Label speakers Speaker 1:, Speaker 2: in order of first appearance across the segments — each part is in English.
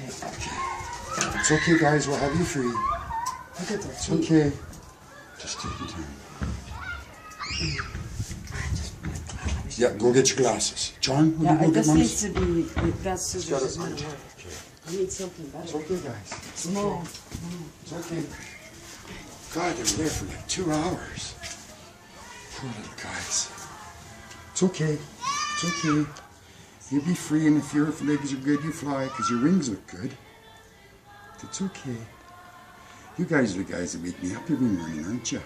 Speaker 1: It's okay, guys. We'll have you free.
Speaker 2: Look at
Speaker 1: It's okay. Just take your time. Yeah, go get your glasses. John, will you go get
Speaker 2: this
Speaker 1: Mom's?
Speaker 2: needs to be, that scissors is going to work. I need something better.
Speaker 1: It's okay, guys. It's okay.
Speaker 2: No.
Speaker 1: It's okay. God, they were there for like 2 hours. Poor little guys. It's okay. It's okay. You'll be free, and if your legs are good, you fly, because your wings look good. It's okay. You guys are the guys that wake me up every morning, aren't you?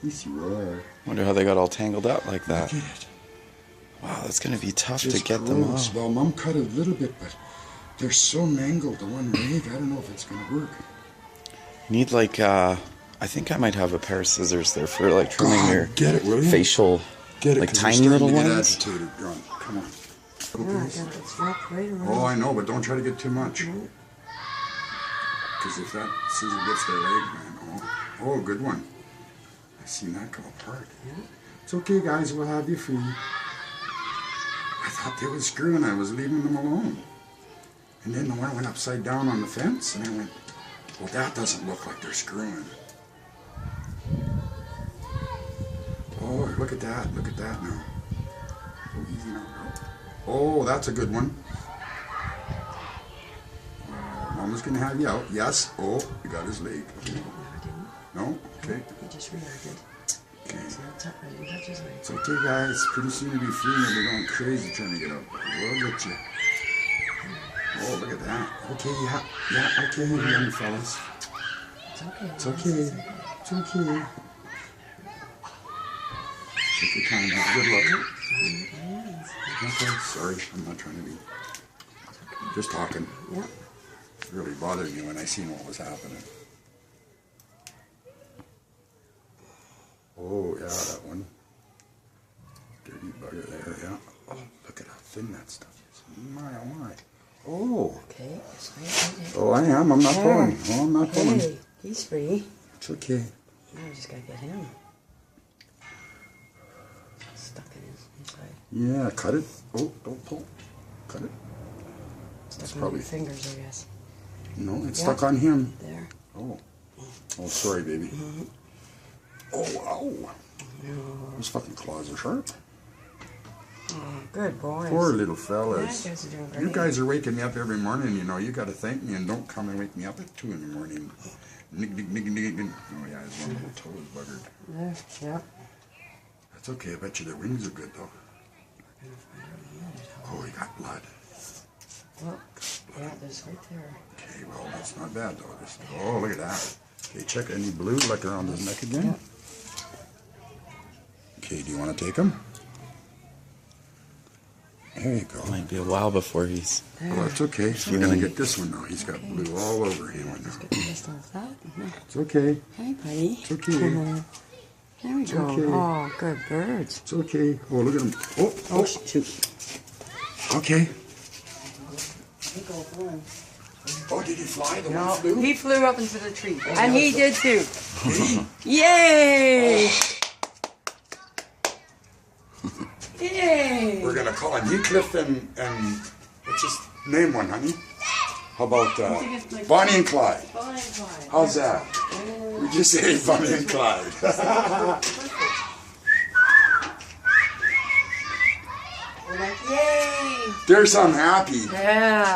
Speaker 1: Yes, you are.
Speaker 3: Wonder how they got all tangled up like that.
Speaker 1: Look at it.
Speaker 3: Wow, that's going to be tough
Speaker 1: Just
Speaker 3: to get them
Speaker 1: gross.
Speaker 3: off.
Speaker 1: Well, Mom cut a little bit, but they're so mangled, the one leg. I don't know if it's going to work.
Speaker 3: You need like, I think I might have a pair of scissors there for like trimming
Speaker 1: God,
Speaker 3: your
Speaker 1: get it, will you?
Speaker 3: facial,
Speaker 1: Get it,
Speaker 3: like
Speaker 1: 'cause
Speaker 3: tiny
Speaker 1: you're
Speaker 3: little
Speaker 1: starting to get
Speaker 3: ones.
Speaker 1: agitated, John. Come on.
Speaker 2: Yeah, it's wrapped right around.
Speaker 1: Oh, I know, but don't try to get too much. Because if that scissor gets their leg, man, oh, good one. I seen that come apart.
Speaker 2: Yeah.
Speaker 1: It's okay, guys. We'll have you free. I thought they were screwing. I was leaving them alone. And then the one went upside down on the fence, and I went, well, that doesn't look like they're screwing. Oh, look at that. Look at that now. Oh, easy now, girl. Oh, that's a good one. Mama's going to have you out. Yes. Oh, you got his leg. Okay. No? Okay.
Speaker 2: He just reacted.
Speaker 1: Okay.
Speaker 2: It's not tough. I didn't touch his leg.
Speaker 1: It's okay, guys. Pretty soon you'll be free and they're going crazy trying to get out. We'll get you. Oh, look at that. Okay, yeah, okay, young fellas.
Speaker 2: It's okay.
Speaker 1: It's okay. It's okay. Take your time. Have a good look. Okay, sorry. I'm not trying to be. Just talking.
Speaker 2: Yeah.
Speaker 1: It really bothered me when I seen what was happening. Oh, yeah, that one. Dirty bugger there, yeah. Oh, look at how thin that stuff is. My, oh, my. Oh.
Speaker 2: Okay. It's
Speaker 1: Oh, I am. I'm not pulling. Oh, I'm not pulling.
Speaker 2: Hey, he's free.
Speaker 1: It's okay.
Speaker 2: Now we just got to get him. Stuck in his inside.
Speaker 1: Yeah, cut it. Oh, don't pull. Cut it.
Speaker 2: Stuck in
Speaker 1: probably-
Speaker 2: your fingers, I guess.
Speaker 1: No, it's
Speaker 2: Yeah.
Speaker 1: stuck on him.
Speaker 2: There.
Speaker 1: Oh. Oh, sorry, baby. Oh, ow. Those fucking claws are sharp.
Speaker 2: Oh, good boys.
Speaker 1: Poor little
Speaker 2: Yeah,
Speaker 1: fellas.
Speaker 2: you guys are doing great.
Speaker 1: You guys are waking me up every morning, you know. You got to thank me and don't come and wake me up at 2 in the morning. Nig, nig, nig, nig, nig. Oh, yeah, his one little toe is buggered.
Speaker 2: There. Yep.
Speaker 1: That's okay. I bet you their wings are good, though. Oh, he got blood.
Speaker 2: Well, yeah, there's right there.
Speaker 1: Okay, well, that's not bad, though. Just, oh, look at that. Okay, check any blue like around his neck again.
Speaker 2: Yep.
Speaker 1: Okay, do you want to take him? There you go.
Speaker 3: Might be a while before he's.
Speaker 2: There.
Speaker 1: Well, that's okay. We're going to get this one now. He's got blue all over him now.
Speaker 2: Get the rest off that.
Speaker 1: It's okay.
Speaker 2: Hey, buddy.
Speaker 1: It's okay.
Speaker 2: There we go.
Speaker 1: okay.
Speaker 2: Oh, good birds.
Speaker 1: It's okay. Oh, look at him. Oh,
Speaker 2: Oh,
Speaker 1: oh.
Speaker 2: shoot.
Speaker 1: Okay. Oh, did he fly? The
Speaker 2: No,
Speaker 1: one flew?
Speaker 2: he flew up into the tree. And he did too. Yay! Yay!
Speaker 1: We're going to call him Heathcliff and let's just name one, honey. How about Bonnie and Clyde?
Speaker 2: Bonnie and Clyde.
Speaker 1: How's that? We just say Bonnie and Clyde.
Speaker 2: We're like, yay!
Speaker 1: There's I'm happy.
Speaker 2: Yeah.